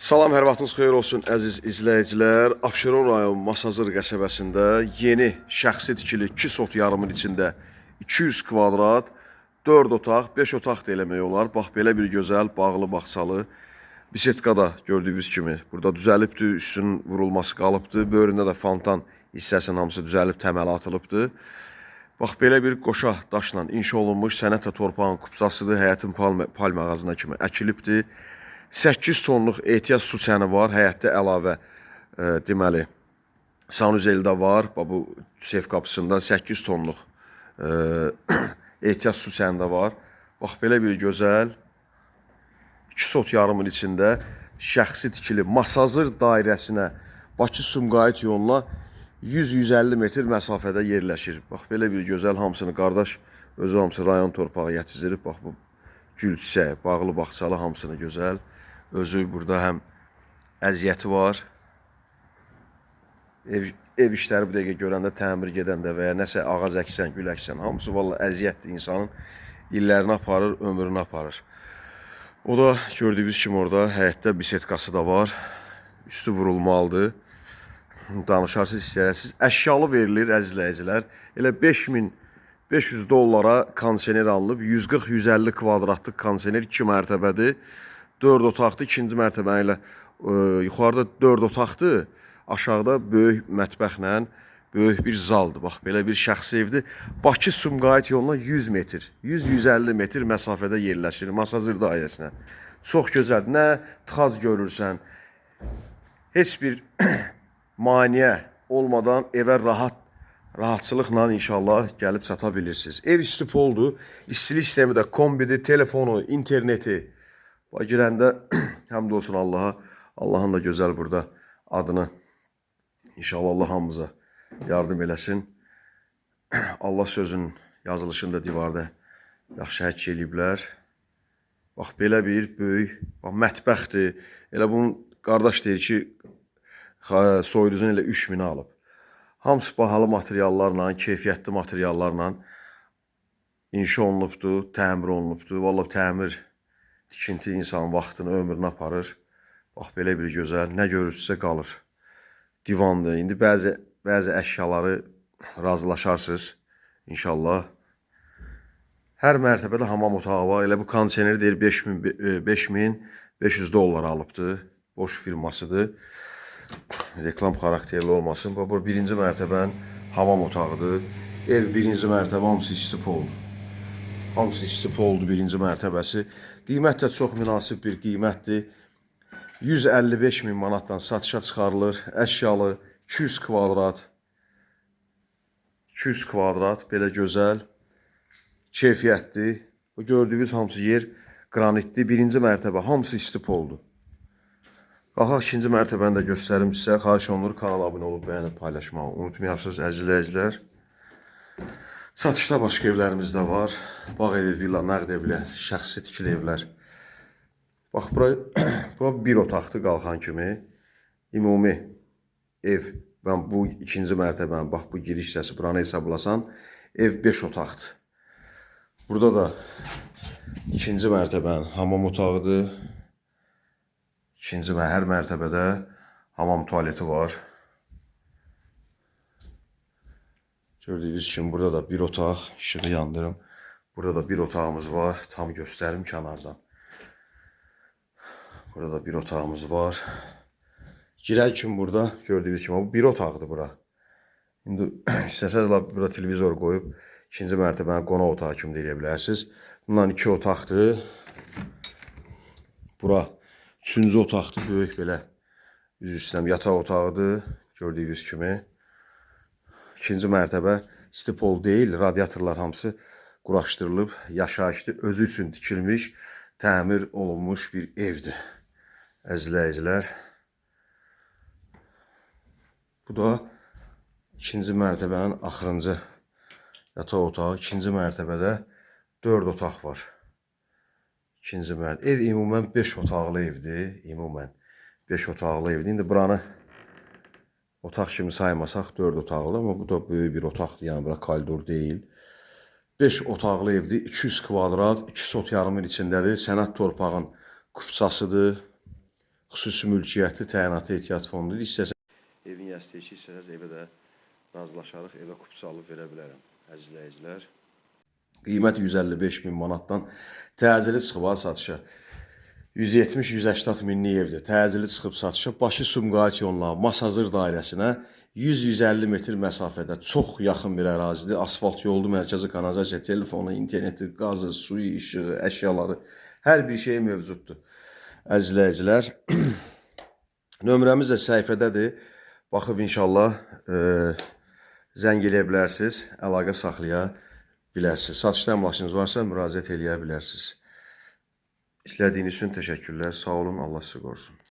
Salam, hər vaxtınız xeyir olsun əziz izləyicilər. Abşeron rayon Masazır qəsəbəsində yeni şəxsi tikili 2 sot yarımın içində 200 kvadrat, 4 otaq, 5 otaq da eləmək olar. Bax, belə bir gözəl, bağlı, bağçalı. Bisetka da gördüyünüz kimi burada düzəlibdir, üstünün vurulması qalıbdır. Böyründə də fontan hissəsinin hamısı düzəlib, təməli atılıbdır. Bax, belə bir qoşa daşla inşa olunmuş sənət və torpağın kupsasıdır. Həyətin palma ağacına kimi əkilibdir. 8 tonluq ehtiyac su çəni var. Həyətdə əlavə deməli sanuzeldə var. Bu sef qapısında 8 tonluq ehtiyac su çəni də var. Bax, belə bir gözəl 2 sot yarımın içində şəxsi tikili Masazır dairəsinə Bakı-Sumqayıt yoluna 100-150 metr məsafədə yerləşir. Bax, belə bir gözəl, hamısını qardaş özü hamısı rayon torpağı yetişdirib. Bax, bu gül çiçəyi, bağlı, bağçalı, hamısını gözəl. Özü burada həm əziyyəti var. Ev işləri bir dəqiqə görəndə, təmir gedəndə və ya nəsə ağac əksən, gül əksən, hamısı vallahi əziyyətdir, insanın illərini aparır, ömrünü aparır. O da gördüyünüz kimi orada həyətdə bisetkası da var. Üstü vurulmalıdır. Danışarsınız, istəyərsiniz. Əşyalı verilir əzizləyicilər. Elə 5500 dollara kondisioner alınıb. 140-150 kvadratlıq kondisioner 2 mərtəbədir. 4 otaqdır, 2-ci mərtəbə ilə yuxarıda 4 otaqdır. Aşağıda böyük mətbəxlə böyük bir zaldır. Bax, belə bir şəxsi evdir. Bakı-Sumqayıt yoluna 100 metr, 100-150 metr məsafədə yerləşir Masazır dairəsinə. Çox gözəldir. Nə tıxac görürsən, heç bir maniyə olmadan evə rahatçılıqla inşallah gəlib çata bilirsiniz. Ev istipoldur. İstilik sistemi də kombidir, telefonu, interneti. Girəndə həmd olsun Allaha. Allahın da gözəl burada adını inşallah Allah hamımıza yardım eləsin. Allah sözünün yazılışını da divarda yaxşı həkk eləyiblər. Bax, belə bir böyük mətbəxdir. Elə bunun qardaş deyir ki, soyuducunu elə 3000 alıb. Hamısı bahalı materiallarla, keyfiyyətli materiallarla inşa olunubdur, təmir olunubdur. Vallahi təmir, tikinti insanın vaxtını, ömrünü aparır. Bax, belə bir gözəl, nə görürsünüzsə qalır. Divandır. İndi bəzi əşyaları razılaşarsınız inşallah. Hər mərtəbədə hamam otağı var. Elə bu kondisioneri deyir 5500 dollar alıbdır. Boş firmasıdır. Reklam xarakterli olmasın. Bu birinci mərtəbənin hamam otağıdır. Ev birinci mərtəbə, hamısı istipoldur. Hamısı istipoldur birinci mərtəbəsi. Qiymət də çox münasib bir qiymətdir. 155 min manatdan satışa çıxarılır. Əşyalı 200 kvadrat. 200 kvadrat, belə gözəl, keyfiyyətli. Bu gördüyünüz hamısı yer qranitli. Birinci mərtəbə, hamısı istipoldur. Qalxaq ikinci mərtəbəni də göstərim sizə. Xahiş olunur, kanala abunə olub, bəyənib paylaşmağı unutmayasınız əzizləyicilər. Satışda başqa evlərimiz də var. Bağ evi, villa, nəqd evlər, şəxsi tikili evlər. Bax, bura bir otaqdır qalxan kimi. Ümumi ev, bu ikinci mərtəbənin, bax, bu giriş hissəsi, buranı hesablasan, ev 5 otaqdır. Burada da ikinci mərtəbənin hamam otağıdır. Hər mərtəbədə hamam tualeti var. Gördüyünüz kimi burada da bir otaq, işığı yandırım. Burada da bir otağımız var. Tam göstərim kənardan. Burada da bir otağımız var. Girək kimi burada gördüyünüz kimi bu bir otaqdır bura. İndi istəsəz burada televizor qoyub ikinci mərtəbənin qonaq otağı kimi deyə bilərsiniz. Bundan 2 otaqdır. Bura üçüncü otaqdır, böyük belə üzr istəyirəm, yataq otağıdır gördüyünüz kimi. İkinci mərtəbə istipol deyil, radiatorlar hamısı quraşdırılıb, yaşayışlı, özü üçün tikilmiş, təmir olunmuş bir evdir. Əzizləyicilər. Bu da ikinci mərtəbənin axırıncı yataq otağı. İkinci mərtəbədə 4 otaq var. İkinci mərtəbə. Ev ümumən 5 otaqlı evdir. Ümumən 5 otaqlı evdir. İndi buranı otaq kimi saymasaq 4 otaqlı, amma bu da böyük bir otaqdır. Yəni bura koridor deyil. 5 otaqlı evdir. 200 kvadrat, 2 sot yarımın içindədir. Sənət torpağın kupsasıdır. xüsusi mülkiyyətli təyinatı ehtiyat fondudur. İstəsəz evin yəstəyi istəsəz evə də razılaşarıq, evə kupça alıb verə bilərəm. Əziz izləyicilər, qiymət 155 min manatdan təcili çıxıb satışa. 170-180 minlik evdir. Təcili çıxıb satışa. Bakı Sumqayıt yoluna, Masazır dairəsinə 100-150 metr məsafədə çox yaxın bir ərazidir. Asfalt yoldur, mərkəzi kanalizasiya, telefonu, interneti, qazı, suyu, işığı, əşyaları, hər bir şey mövcuddur. Əziz izləyicilər, nömrəmiz də səhifədədir. Baxıb inşallah zəng eləyə bilərsiniz, əlaqə saxlaya bilərsiniz. Satışda əmlakınız varsa müraciət eləyə bilərsiniz. İzlədiyiniz üçün təşəkkürlər. Sağ olun, Allah sizi qorusun.